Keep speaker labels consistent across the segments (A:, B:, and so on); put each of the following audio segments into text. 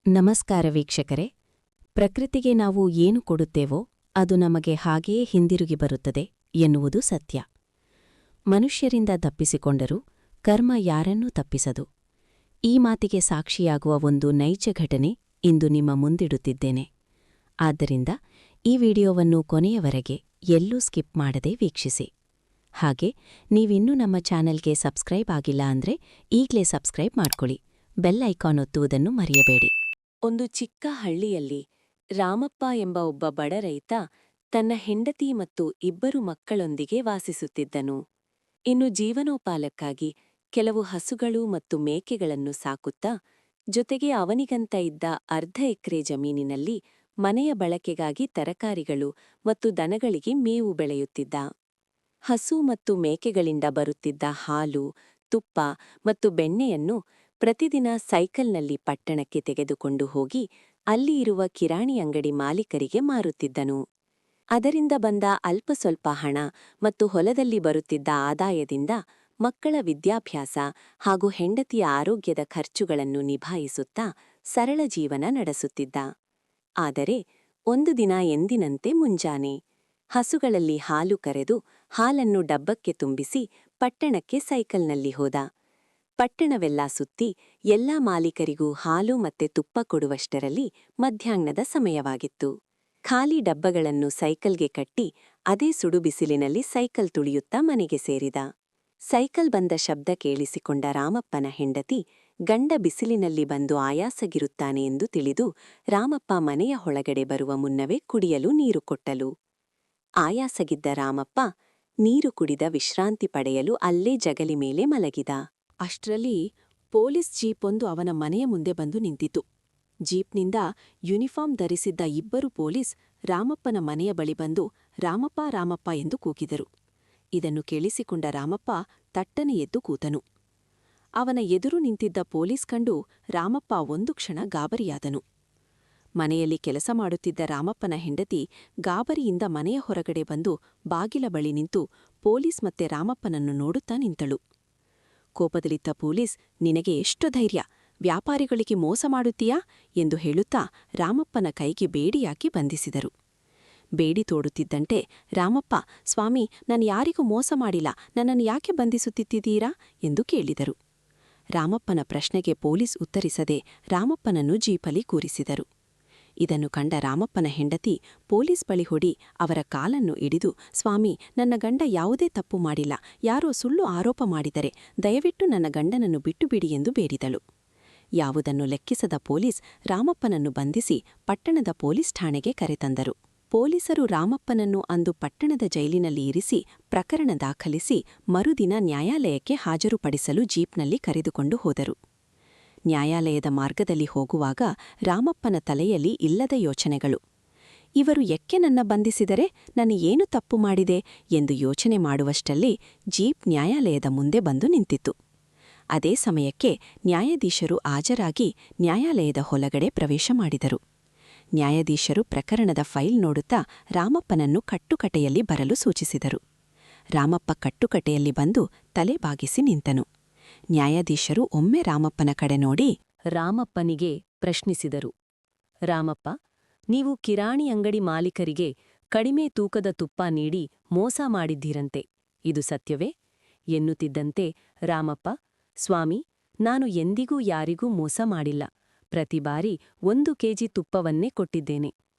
A: ನಮಸ್ಕಾರ ವೀಕ್ಷಕರೇ. ಪ್ರಕೃತಿಗೆ ನಾವು ಏನು ಕೊಡುತ್ತೇವೋ ಅದು ನಮಗೆ ಹಾಗೆಯೇ ಹಿಂದಿರುಗಿ ಬರುತ್ತದೆ ಎನ್ನುವುದು ಸತ್ಯ. ಮನುಷ್ಯರಿಂದ ತಪ್ಪಿಸಿಕೊಂಡರೂ ಕರ್ಮ ಯಾರನ್ನೂ ತಪ್ಪಿಸದು. ಈ ಮಾತಿಗೆ ಸಾಕ್ಷಿಯಾಗುವ ಒಂದು ನೈಜ ಘಟನೆ ಇಂದು ನಿಮ್ಮ ಮುಂದಿಡುತ್ತಿದ್ದೇನೆ. ಆದ್ದರಿಂದ ಈ ವಿಡಿಯೋವನ್ನು ಕೊನೆಯವರೆಗೆ ಎಲ್ಲೂ ಸ್ಕಿಪ್ ಮಾಡದೆ ವೀಕ್ಷಿಸಿ. ಹಾಗೆ ನೀವಿನ್ನೂ ನಮ್ಮ ಚಾನೆಲ್ಗೆ ಸಬ್ಸ್ಕ್ರೈಬ್ ಆಗಿಲ್ಲ ಅಂದ್ರೆ ಈಗಲೇ ಸಬ್ಸ್ಕ್ರೈಬ್ ಮಾಡ್ಕೊಳ್ಳಿ. ಬೆಲ್ ಐಕಾನ್ ಒತ್ತುವುದನ್ನು ಮರೆಯಬೇಡಿ. ಒಂದು ಚಿಕ್ಕ ಹಳ್ಳಿಯಲ್ಲಿ ರಾಮಪ್ಪ ಎಂಬ ಒಬ್ಬ ಬಡ ರೈತ ತನ್ನ ಹೆಂಡತಿ ಮತ್ತು ಇಬ್ಬರು ಮಕ್ಕಳೊಂದಿಗೆ ವಾಸಿಸುತ್ತಿದ್ದನು. ಇನ್ನು ಜೀವನೋಪಾಯಕ್ಕಾಗಿ ಕೆಲವು ಹಸುಗಳು ಮತ್ತು ಮೇಕೆಗಳನ್ನು ಸಾಕುತ್ತಾ, ಜೊತೆಗೆ ಅವನಿಗಂತ ಇದ್ದ ಅರ್ಧ ಎಕರೆ ಜಮೀನಿನಲ್ಲಿ ಮನೆಯ ಬಳಕೆಗಾಗಿ ತರಕಾರಿಗಳು ಮತ್ತು ದನಗಳಿಗೆ ಮೇವು ಬೆಳೆಯುತ್ತಿದ್ದ. ಹಸು ಮತ್ತು ಮೇಕೆಗಳಿಂದ ಬರುತ್ತಿದ್ದ ಹಾಲು, ತುಪ್ಪ ಮತ್ತು ಬೆಣ್ಣೆಯನ್ನು ಪ್ರತಿದಿನ ಸೈಕಲ್ನಲ್ಲಿ ಪಟ್ಟಣಕ್ಕೆ ತೆಗೆದುಕೊಂಡು ಹೋಗಿ ಅಲ್ಲಿ ಇರುವ ಕಿರಾಣಿ ಅಂಗಡಿ ಮಾಲೀಕರಿಗೆ ಮಾರುತ್ತಿದ್ದನು. ಅದರಿಂದ ಬಂದ ಅಲ್ಪ ಸ್ವಲ್ಪ ಹಣ ಮತ್ತು ಹೊಲದಲ್ಲಿ ಬರುತ್ತಿದ್ದ ಆದಾಯದಿಂದ ಮಕ್ಕಳ ವಿದ್ಯಾಭ್ಯಾಸ ಹಾಗೂ ಹೆಂಡತಿಯ ಆರೋಗ್ಯದ ಖರ್ಚುಗಳನ್ನು ನಿಭಾಯಿಸುತ್ತಾ ಸರಳ ಜೀವನ ನಡೆಸುತ್ತಿದ್ದ. ಆದರೆ ಒಂದು ದಿನ ಎಂದಿನಂತೆ ಮುಂಜಾನೆ ಹಸುಗಳಲ್ಲಿ ಹಾಲು ಕರೆದು ಹಾಲನ್ನು ಡಬ್ಬಕ್ಕೆ ತುಂಬಿಸಿ ಪಟ್ಟಣಕ್ಕೆ ಸೈಕಲ್ನಲ್ಲಿ ಹೋದ. ಪಟ್ಟಣವೆಲ್ಲ ಸುತ್ತಿ ಎಲ್ಲಾ ಮಾಲೀಕರಿಗೂ ಹಾಲು ಮತ್ತೆ ತುಪ್ಪ ಕೊಡುವಷ್ಟರಲ್ಲಿ ಮಧ್ಯಾಹ್ನದ ಸಮಯವಾಗಿತ್ತು. ಖಾಲಿ ಡಬ್ಬಗಳನ್ನು ಸೈಕಲ್ಗೆ ಕಟ್ಟಿ ಅದೇ ಸುಡು ಬಿಸಿಲಿನಲ್ಲಿ ಸೈಕಲ್ ತುಳಿಯುತ್ತಾ ಮನೆಗೆ ಸೇರಿದ. ಸೈಕಲ್ ಬಂದ ಶಬ್ದ ಕೇಳಿಸಿಕೊಂಡ ರಾಮಪ್ಪನ ಹೆಂಡತಿ ಗಂಡ ಬಿಸಿಲಿನಲ್ಲಿ ಬಂದು ಆಯಾಸಗಿರುತ್ತಾನೆ ಎಂದು ತಿಳಿದು ರಾಮಪ್ಪ ಮನೆಯ ಒಳಗಡೆ ಬರುವ ಮುನ್ನವೇ ಕುಡಿಯಲು ನೀರು ಕೊಟ್ಟಲು. ಆಯಾಸಗಿದ್ದ ರಾಮಪ್ಪ ನೀರು ಕುಡಿದ ವಿಶ್ರಾಂತಿ ಪಡೆಯಲು ಅಲ್ಲೇ ಜಗಲಿ ಮೇಲೆ ಮಲಗಿದ. ಅಷ್ಟರಲ್ಲಿ ಪೊಲೀಸ್ ಜೀಪೊಂದು ಅವನ ಮನೆಯ ಮುಂದೆ ಬಂದು ನಿಂತಿತು. ಜೀಪ್ನಿಂದ ಯೂನಿಫಾರ್ಮ್ ಧರಿಸಿದ್ದ ಇಬ್ಬರು ಪೊಲೀಸ್ ರಾಮಪ್ಪನ ಮನೆಯ ಬಳಿ ಬಂದು ರಾಮಪ್ಪ ರಾಮಪ್ಪ ಎಂದು ಕೂಗಿದರು. ಇದನ್ನು ಕೇಳಿಸಿಕೊಂಡ ರಾಮಪ್ಪ ತಟ್ಟನೆ ಎದ್ದು ಕೂತನು. ಅವನ ಎದುರು ನಿಂತಿದ್ದ ಪೊಲೀಸ್ ಕಂಡು ರಾಮಪ್ಪ ಒಂದು ಕ್ಷಣ ಗಾಬರಿಯಾದನು. ಮನೆಯಲ್ಲಿ ಕೆಲಸ ಮಾಡುತ್ತಿದ್ದ ರಾಮಪ್ಪನ ಹೆಂಡತಿ ಗಾಬರಿಯಿಂದ ಮನೆಯ ಹೊರಗಡೆ ಬಂದು ಬಾಗಿಲ ಬಳಿ ನಿಂತು ಪೊಲೀಸ್ ಮತ್ತೆ ರಾಮಪ್ಪನನ್ನು ನೋಡುತ್ತಾ ನಿಂತಳು. ಕೋಪದಲ್ಲಿದ್ದ ಪೊಲೀಸ್, ನಿನಗೆ ಎಷ್ಟು ಧೈರ್ಯ, ವ್ಯಾಪಾರಿಗಳಿಗೆ ಮೋಸ ಮಾಡುತ್ತೀಯಾ ಎಂದು ಹೇಳುತ್ತಾ ರಾಮಪ್ಪನ ಕೈಗೆ ಬೇಡಿಯಾಕಿ ಬಂಧಿಸಿದರು. ಬೇಡಿ ತೋಡುತ್ತಿದ್ದಂತೆ ರಾಮಪ್ಪ, ಸ್ವಾಮಿ, ನಾನು ಯಾರಿಗೂ ಮೋಸ ಮಾಡಿಲ್ಲ, ನನ್ನನ್ನು ಯಾಕೆ ಬಂಧಿಸುತ್ತಿದ್ದೀರಾ ಎಂದು ಕೇಳಿದರು. ರಾಮಪ್ಪನ ಪ್ರಶ್ನೆಗೆ ಪೊಲೀಸ್ ಉತ್ತರಿಸದೆ ರಾಮಪ್ಪನನ್ನು ಜೀಪಲ್ಲಿ ಕೂರಿಸಿದರು. ಇದನ್ನು ಕಂಡ ರಾಮಪ್ಪನ ಹೆಂಡತಿ ಪೊಲೀಸ್ ಬಳಿ ಹೊಡಿ ಅವರ ಕಾಲನ್ನು ಹಿಡಿದು, ಸ್ವಾಮಿ, ನನ್ನ ಗಂಡ ಯಾವುದೇ ತಪ್ಪು ಮಾಡಿಲ್ಲ, ಯಾರೋ ಸುಳ್ಳು ಆರೋಪ ಮಾಡಿದರೆ ದಯವಿಟ್ಟು ನನ್ನ ಗಂಡನನ್ನು ಬಿಟ್ಟುಬಿಡಿ ಎಂದು ಬೇಡಿದಳು. ಯಾವುದನ್ನು ಲೆಕ್ಕಿಸದ ಪೊಲೀಸ್ ರಾಮಪ್ಪನನ್ನು ಬಂಧಿಸಿ ಪಟ್ಟಣದ ಪೊಲೀಸ್ ಠಾಣೆಗೆ ಕರೆತಂದರು. ಪೊಲೀಸರು ರಾಮಪ್ಪನನ್ನು ಅಂದು ಪಟ್ಟಣದ ಜೈಲಿನಲ್ಲಿ ಇರಿಸಿ ಪ್ರಕರಣ ದಾಖಲಿಸಿ ಮರುದಿನ ನ್ಯಾಯಾಲಯಕ್ಕೆ ಹಾಜರುಪಡಿಸಲು ಜೀಪ್ನಲ್ಲಿ ಕರೆದುಕೊಂಡು ಹೋದರು. ನ್ಯಾಯಾಲಯದ ಮಾರ್ಗದಲ್ಲಿ ಹೋಗುವಾಗ ರಾಮಪ್ಪನ ತಲೆಯಲ್ಲಿ ಇಲ್ಲದ ಯೋಚನೆಗಳು. ಇವರು ಎಕ್ಕೆ ನನ್ನ ಬಂಧಿಸಿದರೆ ನಾನು ಏನು ತಪ್ಪು ಮಾಡಿದೆ ಎಂದು ಯೋಚನೆ ಮಾಡುವಷ್ಟರಲ್ಲಿ ಜೀಪ್ ನ್ಯಾಯಾಲಯದ ಮುಂದೆ ಬಂದು ನಿಂತಿತು. ಅದೇ ಸಮಯಕ್ಕೆ ನ್ಯಾಯಾಧೀಶರು ಹಾಜರಾಗಿ ನ್ಯಾಯಾಲಯದ ಒಳಗಡೆ ಪ್ರವೇಶ ಮಾಡಿದರು. ನ್ಯಾಯಾಧೀಶರು ಪ್ರಕರಣದ ಫೈಲ್ ನೋಡುತ್ತಾ ರಾಮಪ್ಪನನ್ನು ಕಟ್ಟುಕಟೆಯಲ್ಲಿ ಬರಲು ಸೂಚಿಸಿದರು. ರಾಮಪ್ಪ ಕಟ್ಟುಕಟೆಯಲ್ಲಿ ಬಂದು ತಲೆ ಬಾಗಿಸಿ ನಿಂತನು. ನ್ಯಾಯಾಧೀಶರು ಒಮ್ಮೆ ರಾಮಪ್ಪನ ಕಡೆ ನೋಡಿ ರಾಮಪ್ಪನಿಗೆ ಪ್ರಶ್ನಿಸಿದರು. ರಾಮಪ್ಪ, ನೀವು ಕಿರಾಣಿ ಅಂಗಡಿ ಮಾಲೀಕರಿಗೆ ಕಡಿಮೆ ತೂಕದ ತುಪ್ಪ ನೀಡಿ ಮೋಸ ಮಾಡಿದ್ದೀರಂತೆ, ಇದು ಸತ್ಯವೇ ಎನ್ನುತ್ತಿದ್ದಂತೆ ರಾಮಪ್ಪ, ಸ್ವಾಮಿ, ನಾನು ಎಂದಿಗೂ ಯಾರಿಗೂ ಮೋಸ ಮಾಡಿಲ್ಲ. ಪ್ರತಿ ಬಾರಿ 1 ಕೆಜಿ ತುಪ್ಪವನ್ನೇ ಕೊಟ್ಟಿದ್ದೇನೆ.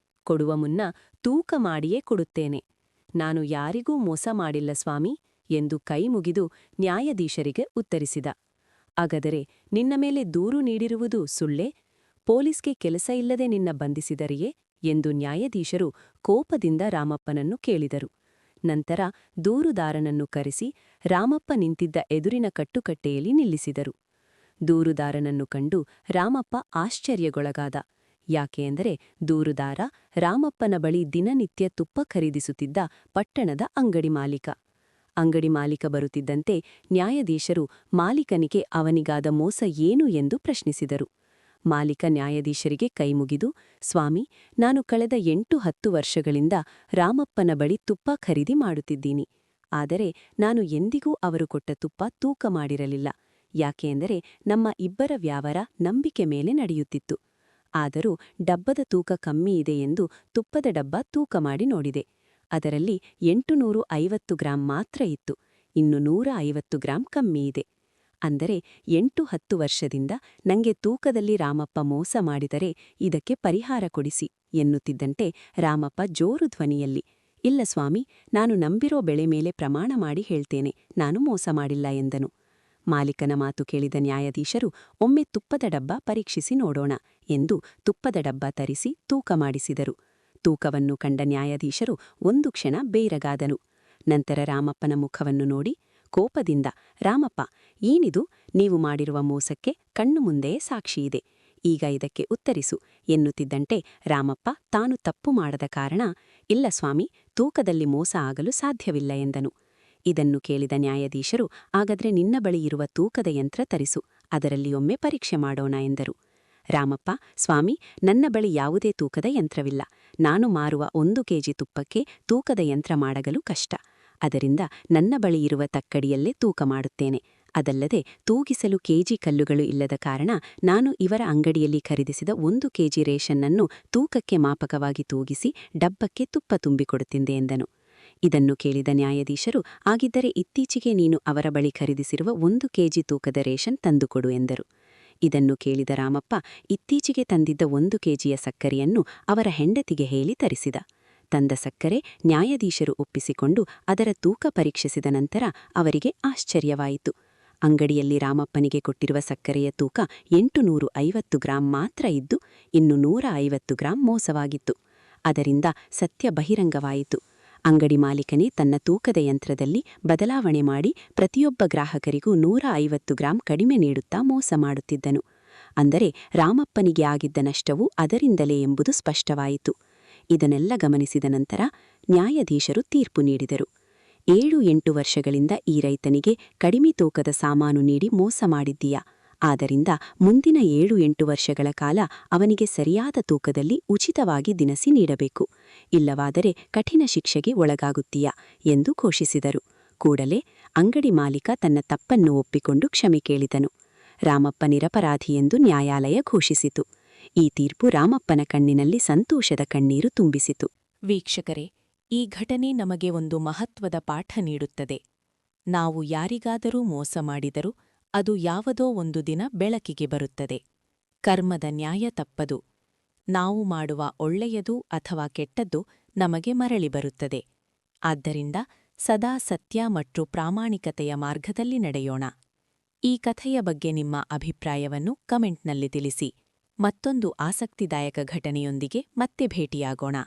A: ಕೊಡುವ ಮುನ್ನ ತೂಕ ಮಾಡಿಯೇ ಕೊಡುತ್ತೇನೆ. ನಾನು ಯಾರಿಗೂ ಮೋಸ ಮಾಡಿಲ್ಲ ಸ್ವಾಮಿ ಎಂದು ಕೈ ಮುಗಿದು ನ್ಯಾಯಾಧೀಶರಿಗೆ ಉತ್ತರಿಸಿದ. ಹಾಗಾದರೆ ನಿನ್ನ ಮೇಲೆ ದೂರು ನೀಡಿರುವುದು ಸುಳ್ಳೇ? ಪೊಲೀಸ್ಗೆ ಕೆಲಸ ಇಲ್ಲದೆ ನಿನ್ನ ಬಂಧಿಸಿದರೆಯೇ ಎಂದು ನ್ಯಾಯಾಧೀಶರು ಕೋಪದಿಂದ ರಾಮಪ್ಪನನ್ನು ಕೇಳಿದರು. ನಂತರ ದೂರುದಾರನನ್ನು ಕರೆಸಿ ರಾಮಪ್ಪ ನಿಂತಿದ್ದ ಎದುರಿನ ಕಟ್ಟುಕಟ್ಟೆಯಲ್ಲಿ ನಿಲ್ಲಿಸಿದರು. ದೂರುದಾರನನ್ನು ಕಂಡು ರಾಮಪ್ಪ ಆಶ್ಚರ್ಯಗೊಳಗಾದ. ಯಾಕೆಂದರೆ ದೂರುದಾರ ರಾಮಪ್ಪನ ಬಳಿ ದಿನನಿತ್ಯ ತುಪ್ಪ ಖರೀದಿಸುತ್ತಿದ್ದ ಪಟ್ಟಣದ ಅಂಗಡಿ ಮಾಲೀಕ. ಅಂಗಡಿ ಮಾಲೀಕ ಬರುತ್ತಿದ್ದಂತೆ ನ್ಯಾಯಾಧೀಶರು ಮಾಲೀಕನಿಗೆ ಅವನಿಗಾದ ಮೋಸ ಏನು ಎಂದು ಪ್ರಶ್ನಿಸಿದರು. ಮಾಲೀಕ ನ್ಯಾಯಾಧೀಶರಿಗೆ ಕೈಮುಗಿದು, ಸ್ವಾಮಿ, ನಾನು ಕಳೆದ 8-10 ವರ್ಷಗಳಿಂದ ರಾಮಪ್ಪನ ಬಳಿ ತುಪ್ಪ ಖರೀದಿ ಮಾಡುತ್ತಿದ್ದೀನಿ. ಆದರೆ ನಾನು ಎಂದಿಗೂ ಅವರು ಕೊಟ್ಟ ತುಪ್ಪ ತೂಕ ಮಾಡಿರಲಿಲ್ಲ. ಯಾಕೆಂದರೆ ನಮ್ಮ ಇಬ್ಬರ ವ್ಯವಹಾರ ನಂಬಿಕೆ ಮೇಲೆ ನಡೆಯುತ್ತಿತ್ತು. ಆದರೂ ಡಬ್ಬದ ತೂಕ ಕಮ್ಮಿ ಇದೆ ಎಂದು ತುಪ್ಪದ ಡಬ್ಬ ತೂಕ ಮಾಡಿ ನೋಡಿದೆ. ಅದರಲ್ಲಿ 850 ಗ್ರಾಂ ಮಾತ್ರ ಇತ್ತು. ಇನ್ನು 150 ಗ್ರಾಂ ಕಮ್ಮಿ ಇದೆ. ಅಂದರೆ 8-10 ವರ್ಷದಿಂದ ನಂಗೆ ತೂಕದಲ್ಲಿ ರಾಮಪ್ಪ ಮೋಸ ಮಾಡಿದರೆ ಇದಕ್ಕೆ ಪರಿಹಾರ ಕೊಡಿಸಿ ಎನ್ನುತ್ತಿದ್ದಂತೆ ರಾಮಪ್ಪ ಜೋರು ಧ್ವನಿಯಲ್ಲಿ, ಇಲ್ಲ ಸ್ವಾಮಿ, ನಾನು ನಂಬಿರೋ ಬೆಳೆ ಮೇಲೆ ಪ್ರಮಾಣ ಮಾಡಿ ಹೇಳ್ತೇನೆ, ನಾನು ಮೋಸ ಮಾಡಿಲ್ಲ ಎಂದನು. ಮಾಲೀಕನ ಮಾತು ಕೇಳಿದ ನ್ಯಾಯಾಧೀಶರು, ಒಮ್ಮೆ ತುಪ್ಪದ ಡಬ್ಬ ಪರೀಕ್ಷಿಸಿ ನೋಡೋಣ ಎಂದು ತುಪ್ಪದ ಡಬ್ಬ ತರಿಸಿ ತೂಕ ಮಾಡಿಸಿದರು. ತೂಕವನ್ನು ಕಂಡ ನ್ಯಾಯಾಧೀಶರು ಒಂದು ಕ್ಷಣ ಬೇರಗಾದನು. ನಂತರ ರಾಮಪ್ಪನ ಮುಖವನ್ನು ನೋಡಿ ಕೋಪದಿಂದ, ರಾಮಪ್ಪ, ಏನಿದು? ನೀವು ಮಾಡಿರುವ ಮೋಸಕ್ಕೆ ಕಣ್ಣು ಮುಂದೆಯೇ ಸಾಕ್ಷಿಯಿದೆ. ಈಗ ಇದಕ್ಕೆ ಉತ್ತರಿಸು ಎನ್ನುತ್ತಿದ್ದಂತೆ ರಾಮಪ್ಪ ತಾನು ತಪ್ಪು ಮಾಡದ ಕಾರಣ, ಇಲ್ಲ ಸ್ವಾಮಿ, ತೂಕದಲ್ಲಿ ಮೋಸ ಆಗಲು ಸಾಧ್ಯವಿಲ್ಲ ಎಂದನು. ಇದನ್ನು ಕೇಳಿದ ನ್ಯಾಯಾಧೀಶರು, ಹಾಗಾದ್ರೆ ನಿನ್ನ ಬಳಿ ಇರುವ ತೂಕದ ಯಂತ್ರ ತರಿಸು, ಅದರಲ್ಲಿ ಒಮ್ಮೆ ಪರೀಕ್ಷೆ ಮಾಡೋಣ ಎಂದರು. ರಾಮಪ್ಪ, ಸ್ವಾಮಿ, ನನ್ನ ಬಳಿ ಯಾವುದೇ ತೂಕದ ಯಂತ್ರವಿಲ್ಲ. ನಾನು ಮಾರುವ 1 ಕೆಜಿ ತುಪ್ಪಕ್ಕೆ ತೂಕದ ಯಂತ್ರ ಮಾಡಗಲು ಕಷ್ಟ. ಅದರಿಂದ ನನ್ನ ಬಳಿ ಇರುವ ತಕ್ಕಡಿಯಲ್ಲೇ ತೂಕ ಮಾಡುತ್ತೇನೆ. ಅದಲ್ಲದೆ ತೂಗಿಸಲು ಕೆಜಿ ಕಲ್ಲುಗಳು ಇಲ್ಲದ ಕಾರಣ ನಾನು ಇವರ ಅಂಗಡಿಯಲ್ಲಿ ಖರೀದಿಸಿದ 1 ಕೆಜಿ ರೇಷನ್ನನ್ನು ತೂಕಕ್ಕೆ ಮಾಪಕವಾಗಿ ತೂಗಿಸಿ ಡಬ್ಬಕ್ಕೆ ತುಪ್ಪ ತುಂಬಿಕೊಡುತ್ತಿದ್ದೆ ಎಂದನು. ಇದನ್ನು ಕೇಳಿದ ನ್ಯಾಯಾಧೀಶರು, ಆಗಿದ್ದರೆ ಇತ್ತೀಚೆಗೆ ನೀನು ಅವರ ಬಳಿ ಖರೀದಿಸಿರುವ 1 ಕೆಜಿ ತೂಕದ ರೇಷನ್ ತಂದುಕೊಡು ಎಂದರು. ಇದನ್ನು ಕೇಳಿದ ರಾಮಪ್ಪ ಇತ್ತೀಚೆಗೆ ತಂದಿದ್ದ 1 ಕೆಜಿಯ ಸಕ್ಕರೆಯನ್ನು ಅವರ ಹೆಂಡತಿಗೆ ಹೇಳಿ ತರಿಸಿದ. ತಂದ ಸಕ್ಕರೆ ನ್ಯಾಯಾಧೀಶರು ಒಪ್ಪಿಸಿಕೊಂಡು ಅದರ ತೂಕ ಪರೀಕ್ಷಿಸಿದ ನಂತರ ಅವರಿಗೆ ಆಶ್ಚರ್ಯವಾಯಿತು. ಅಂಗಡಿಯಲ್ಲಿ ರಾಮಪ್ಪನಿಗೆ ಕೊಟ್ಟಿರುವ ಸಕ್ಕರೆಯ ತೂಕ 850 ಗ್ರಾಂ ಮಾತ್ರ ಇದ್ದು, ಇನ್ನು 150 ಗ್ರಾಂ ಮೋಸವಾಗಿತ್ತು. ಅದರಿಂದ ಸತ್ಯ ಬಹಿರಂಗವಾಯಿತು. ಅಂಗಡಿ ಮಾಲೀಕನೇ ತನ್ನ ತೂಕದ ಯಂತ್ರದಲ್ಲಿ ಬದಲಾವಣೆ ಮಾಡಿ ಪ್ರತಿಯೊಬ್ಬ ಗ್ರಾಹಕರಿಗೂ 150 ಗ್ರಾಂ ಕಡಿಮೆ ನೀಡುತ್ತಾ ಮೋಸ ಮಾಡುತ್ತಿದ್ದನು. ಅಂದರೆ ರಾಮಪ್ಪನಿಗೆ ಆಗಿದ್ದ ನಷ್ಟವೂ ಅದರಿಂದಲೇ ಎಂಬುದು ಸ್ಪಷ್ಟವಾಯಿತು. ಇದನ್ನೆಲ್ಲ ಗಮನಿಸಿದ ನಂತರ ನ್ಯಾಯಾಧೀಶರು ತೀರ್ಪು ನೀಡಿದರು. 7-8 ವರ್ಷಗಳಿಂದ ಈ ರೈತನಿಗೆ ಕಡಿಮೆ ತೂಕದ ಸಾಮಾನು ನೀಡಿ ಮೋಸ ಮಾಡಿದ್ದೀಯಾ? ಆದ್ದರಿಂದ ಮುಂದಿನ 7-8 ವರ್ಷಗಳ ಕಾಲ ಅವನಿಗೆ ಸರಿಯಾದ ತೂಕದಲ್ಲಿ ಉಚಿತವಾಗಿ ದಿನಸಿ ನೀಡಬೇಕು. ಇಲ್ಲವಾದರೆ ಕಠಿಣ ಶಿಕ್ಷೆಗೆ ಒಳಗಾಗುತ್ತೀಯಾ ಎಂದು ಘೋಷಿಸಿದರು. ಕೂಡಲೇ ಅಂಗಡಿ ಮಾಲೀಕ ತನ್ನ ತಪ್ಪನ್ನು ಒಪ್ಪಿಕೊಂಡು ಕ್ಷಮೆ ಕೇಳಿದನು. ರಾಮಪ್ಪ ನಿರಪರಾಧಿ ಎಂದು ನ್ಯಾಯಾಲಯ ಘೋಷಿಸಿತು. ಈ ತೀರ್ಪು ರಾಮಪ್ಪನ ಕಣ್ಣಿನಲ್ಲಿ ಸಂತೋಷದ ಕಣ್ಣೀರು ತುಂಬಿಸಿತು.
B: ವೀಕ್ಷಕರೇ, ಈ ಘಟನೆ ನಮಗೆ ಒಂದು ಮಹತ್ವದ ಪಾಠ ನೀಡುತ್ತದೆ. ನಾವು ಯಾರಿಗಾದರೂ ಮೋಸ ಮಾಡಿದರೂ ಅದು ಯಾವುದೋ ಒಂದು ದಿನ ಬೆಳಕಿಗೆ ಬರುತ್ತದೆ. ಕರ್ಮದ ನ್ಯಾಯ ತಪ್ಪದು. ನಾವು ಮಾಡುವ ಒಳ್ಳೆಯದು ಅಥವಾ ಕೆಟ್ಟದ್ದು ನಮಗೆ ಮರಳಿ ಬರುತ್ತದೆ. ಆದ್ದರಿಂದ ಸದಾ ಸತ್ಯ ಮತ್ತು ಪ್ರಾಮಾಣಿಕತೆಯ ಮಾರ್ಗದಲ್ಲಿ ನಡೆಯೋಣ. ಈ ಕಥೆಯ ಬಗ್ಗೆ ನಿಮ್ಮ ಅಭಿಪ್ರಾಯವನ್ನು ಕಮೆಂಟ್ನಲ್ಲಿ ತಿಳಿಸಿ. ಮತ್ತೊಂದು ಆಸಕ್ತಿದಾಯಕ ಘಟನೆಯೊಂದಿಗೆ ಮತ್ತೆ ಭೇಟಿಯಾಗೋಣ.